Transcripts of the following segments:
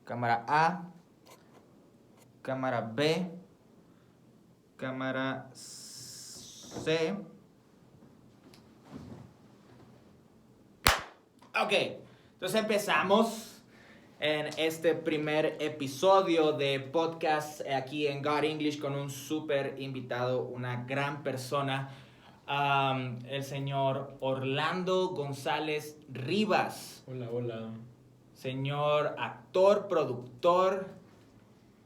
cámara A, cámara B, cámara C. Ok, entonces empezamos en este primer episodio de podcast aquí en God English con un súper invitado, una gran persona, el señor Orlando González Rivas. Hola, hola. Señor actor, productor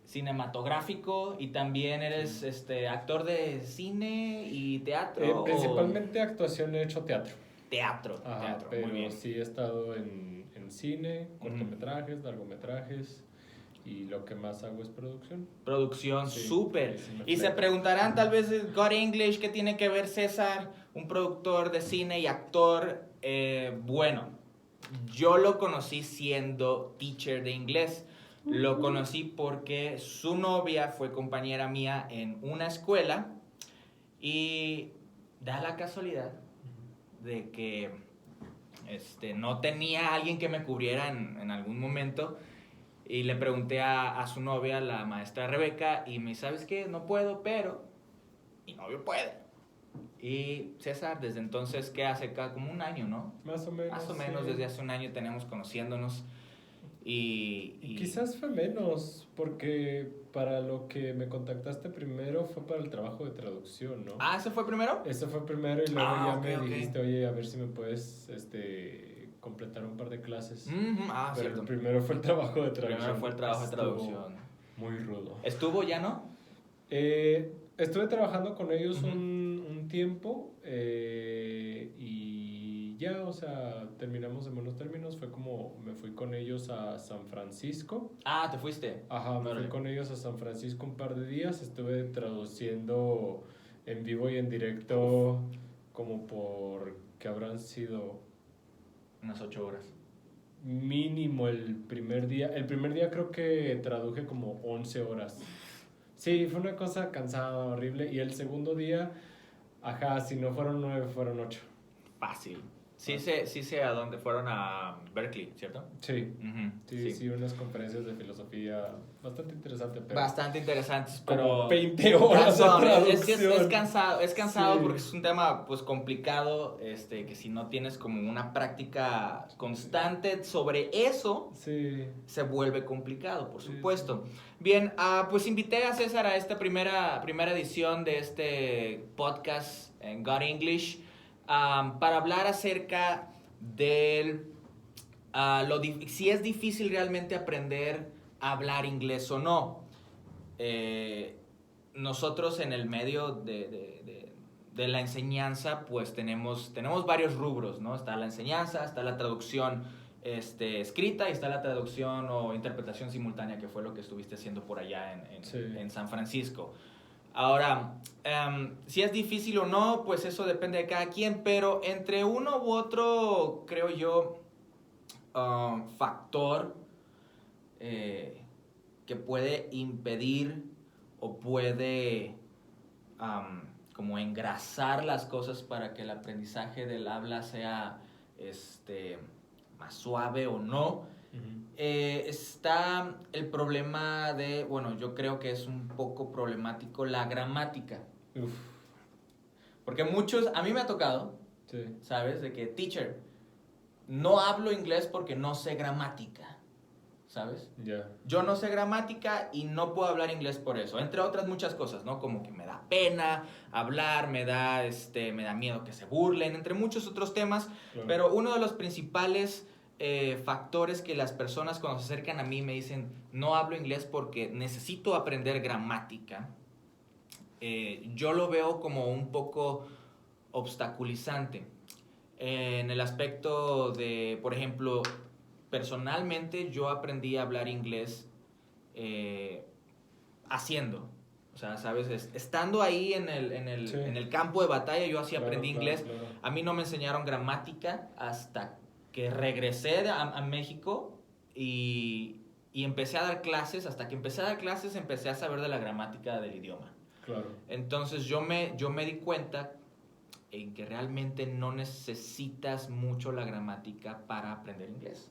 cinematográfico y también eres actor de cine y teatro. Principalmente actuación, he hecho teatro. Teatro, Pero muy bien. sí he estado en cine, cortometrajes, largometrajes, y lo que más hago es producción. Producción, Sí, súper. sí me Y se fleto. preguntarán tal vez, God English, ¿qué tiene que ver César, un productor de cine y actor? Bueno, yo lo conocí siendo teacher de inglés. Lo conocí porque su novia fue compañera mía en una escuela y da la casualidad de que no tenía a alguien que me cubriera en algún momento. Y le pregunté a su novia, la maestra Rebeca, y me dice, ¿sabes qué? No puedo, pero mi novio puede. Y César, desde entonces, ¿qué hace? Como un año, ¿no? Más o menos. Más o menos, sí. desde hace un año tenemos conociéndonos. Y quizás fue menos, porque para lo que me contactaste primero fue para el trabajo de traducción, ¿no? ¿Ah, ese fue primero? Eso fue primero y luego ya ok, me ok. dijiste, oye, a ver si me puedes completar un par de clases. Pero Cierto. el primero fue el trabajo de traducción. Primero fue el trabajo de traducción. Muy rudo. ¿Estuvo ya, no? Estuve trabajando con ellos Ujú. un tiempo y ya, o sea, terminamos en buenos términos. Fue como me fui con ellos a San Francisco. Ah, ¿te fuiste? Ajá, me fui con ellos a San Francisco un par de días. Estuve traduciendo en vivo y en directo como por, ¿qué habrán sido? Unas 8 horas. Mínimo el primer día. El primer día creo que traduje como 11 horas. Sí, fue una cosa cansada, horrible. Y el segundo día, ajá, si no fueron 9, fueron 8. Fácil. Sí sé a dónde fueron, a Berkeley, ¿cierto? Sí. Uh-huh, Sí, unas conferencias de filosofía bastante interesantes, pero bastante interesantes, como pero 20 horas de traducción. es cansado Sí. porque es un tema pues complicado, que si no tienes como una práctica constante sobre eso, Sí. se vuelve complicado, por Sí, supuesto. Bien, pues invité a César a esta primera edición de este podcast en God English, para hablar acerca del si es difícil realmente aprender a hablar inglés o no. Nosotros en el medio de la enseñanza pues tenemos varios rubros, ¿no? Está la enseñanza, está la traducción escrita y está la traducción o interpretación simultánea, que fue lo que estuviste haciendo por allá en San Francisco. Ahora, si es difícil o no, pues eso depende de cada quien, pero entre uno u otro, creo yo, factor que puede impedir o puede como engrasar las cosas para que el aprendizaje del habla sea más suave o no. Está el problema de, bueno, yo creo que es un poco problemático la gramática. Uf. Porque muchos, a mí me ha tocado, Sí. ¿sabes? De que, teacher, no hablo inglés porque no sé gramática, ¿sabes? Ya. Yo no sé gramática y no puedo hablar inglés por eso, entre otras muchas cosas, ¿no? Como que me da pena hablar, me da miedo que se burlen, entre muchos otros temas. Claro. Pero uno de los principales factores que las personas cuando se acercan a mí me dicen, no hablo inglés porque necesito aprender gramática, yo lo veo como un poco obstaculizante. En el aspecto de, por ejemplo, personalmente yo aprendí a hablar inglés haciendo. O sea, ¿sabes? Estando ahí en el campo de batalla, yo así aprendí inglés. Claro. A mí no me enseñaron gramática hasta que regresé a México y empecé a dar clases. Hasta que empecé a dar clases, empecé a saber de la gramática del idioma. Claro. Entonces yo me di cuenta en que realmente no necesitas mucho la gramática para aprender inglés.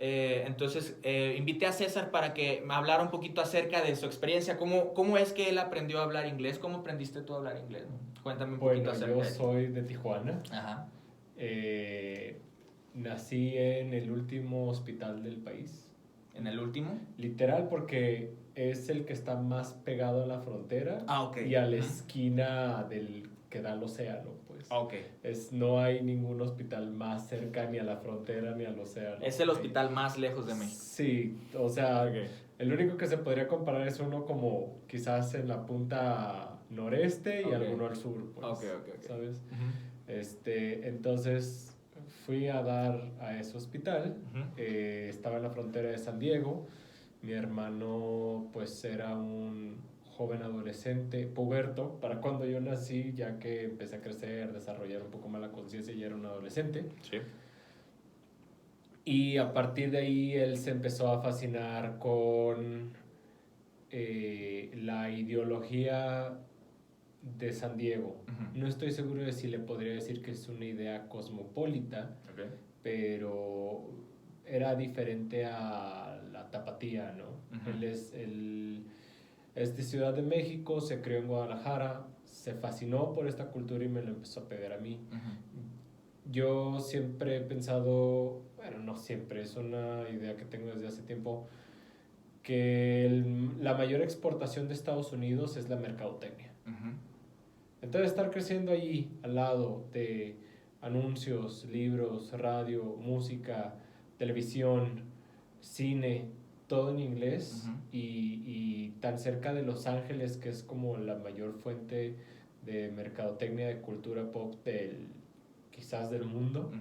Entonces, invité a César para que me hablara un poquito acerca de su experiencia. ¿Cómo es que él aprendió a hablar inglés? ¿Cómo aprendiste tú a hablar inglés? Cuéntame un poquito Bueno, acerca yo de ti. soy de Tijuana. Ajá. Nací en el último hospital del país. ¿En el último? Literal, porque es el que está más pegado a la frontera Ok. y a la esquina del que da al océano, pues. Ok. No hay ningún hospital más cerca ni a la frontera ni al océano. Es el hospital más lejos de México. Sí, o sea, Ok. el único que se podría comparar es uno como quizás en la punta noreste y Ok. alguno al sur, pues. Ok. ¿Sabes? Entonces fui a dar a ese hospital, estaba en la frontera de San Diego, mi hermano pues era un joven adolescente, puberto, para cuando yo nací, ya que empecé a crecer, desarrollar un poco más la conciencia y era un adolescente. Sí. Y a partir de ahí él se empezó a fascinar con la ideología de San Diego. No estoy seguro de si le podría decir que es una idea cosmopolita, Okay. pero era diferente a la tapatía, ¿no? Él es de Ciudad de México, se crió en Guadalajara, se fascinó por esta cultura y me lo empezó a pegar a mí. Yo siempre he pensado, bueno, no siempre, es una idea que tengo desde hace tiempo, que la mayor exportación de Estados Unidos es la mercadotecnia. Entonces estar creciendo allí al lado de anuncios, libros, radio, música, televisión, cine, todo en inglés y tan cerca de Los Ángeles, que es como la mayor fuente de mercadotecnia, de cultura pop quizás del mundo,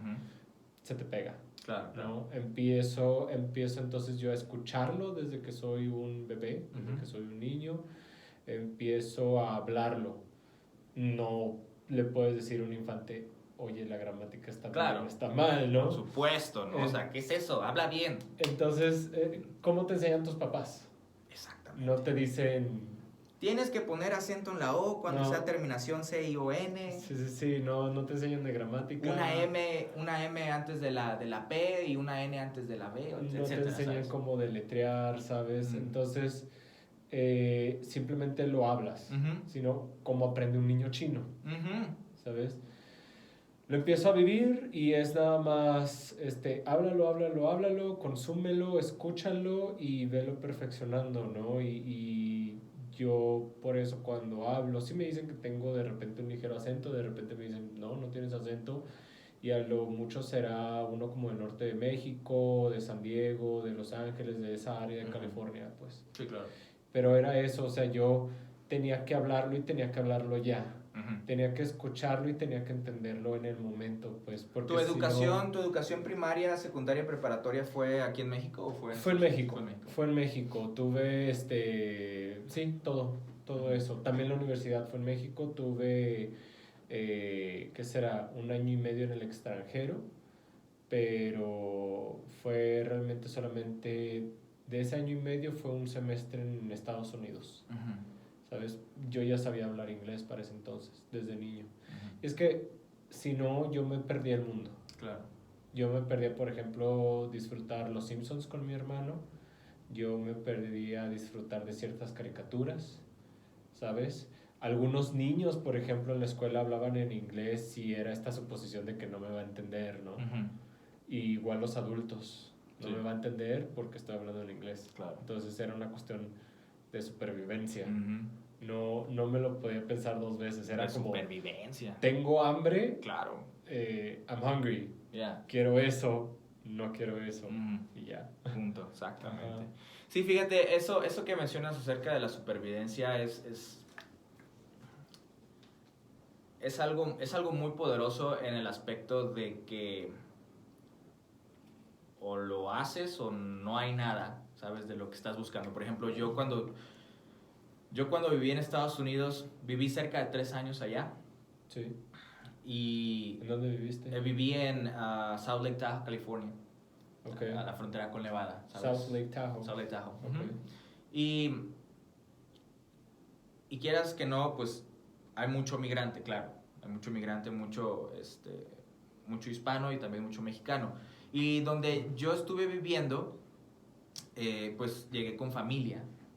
se te pega. Claro. ¿No? Empiezo entonces yo a escucharlo desde que soy un bebé, desde que soy un niño, empiezo a hablarlo. No le puedes decir a un infante, oye, la gramática está bien, está mal, ¿no? Por supuesto, ¿no? O sea, ¿qué es eso? Habla bien. Entonces, ¿cómo te enseñan tus papás? Exactamente. No te dicen... Tienes que poner acento en la O cuando sea terminación C, I o N. Sí, no te enseñan de gramática. Una M antes de la P y una N antes de la B, etcétera. No te enseñan ¿sabes? cómo deletrear, ¿sabes? Entonces... simplemente lo hablas, sino como aprende un niño chino, ¿sabes? Lo empiezo a vivir y es nada más, háblalo, consúmelo, escúchalo y velo perfeccionando, ¿no? Y yo por eso cuando hablo, sí me dicen que tengo de repente un ligero acento, de repente me dicen, no tienes acento, y a lo mucho será uno como del norte de México, de San Diego, de Los Ángeles, de esa área de California, pues. Sí, claro. Pero era eso, o sea, yo tenía que hablarlo y tenía que hablarlo ya. Tenía que escucharlo y tenía que entenderlo en el momento, pues. Porque ¿Tu educación primaria, secundaria, preparatoria fue aquí en México o fue en Fue en México. Fue en México. Tuve, sí, todo eso. También la universidad fue en México. Tuve, ¿qué será? 1 año y medio en el extranjero, pero fue realmente solamente... De ese año y medio fue un semestre en Estados Unidos, ¿sabes? Yo ya sabía hablar inglés para ese entonces, desde niño. Y es que, si no, yo me perdía el mundo. Claro. Yo me perdía, por ejemplo, disfrutar Los Simpsons con mi hermano. Yo me perdía disfrutar de ciertas caricaturas, ¿sabes? Algunos niños, por ejemplo, en la escuela hablaban en inglés y era esta suposición de que no me va a entender, ¿no? Y igual los adultos. No me va a entender porque estoy hablando en inglés. Claro. Entonces era una cuestión de supervivencia. No me lo podía pensar 2 veces. Era de como... supervivencia. Tengo hambre. Claro. I'm hungry. Yeah. Quiero eso. No quiero eso. Y ya. Punto. Exactamente. Sí, fíjate, eso que mencionas acerca de la supervivencia es algo muy poderoso en el aspecto de que o lo haces o no hay nada, ¿sabes? De lo que estás buscando. Por ejemplo, yo cuando viví en Estados Unidos, viví cerca de 3 años allá. Sí. Y ¿En dónde viviste? Viví en South Lake Tahoe, California. Okay. A la frontera con Nevada, ¿sabes? South Lake Tahoe. South Lake Tahoe. Okay. Y quieras que no, pues hay mucho migrante, claro. Hay mucho migrante, mucho hispano y también mucho mexicano. Y donde yo estuve viviendo, pues llegué con familia.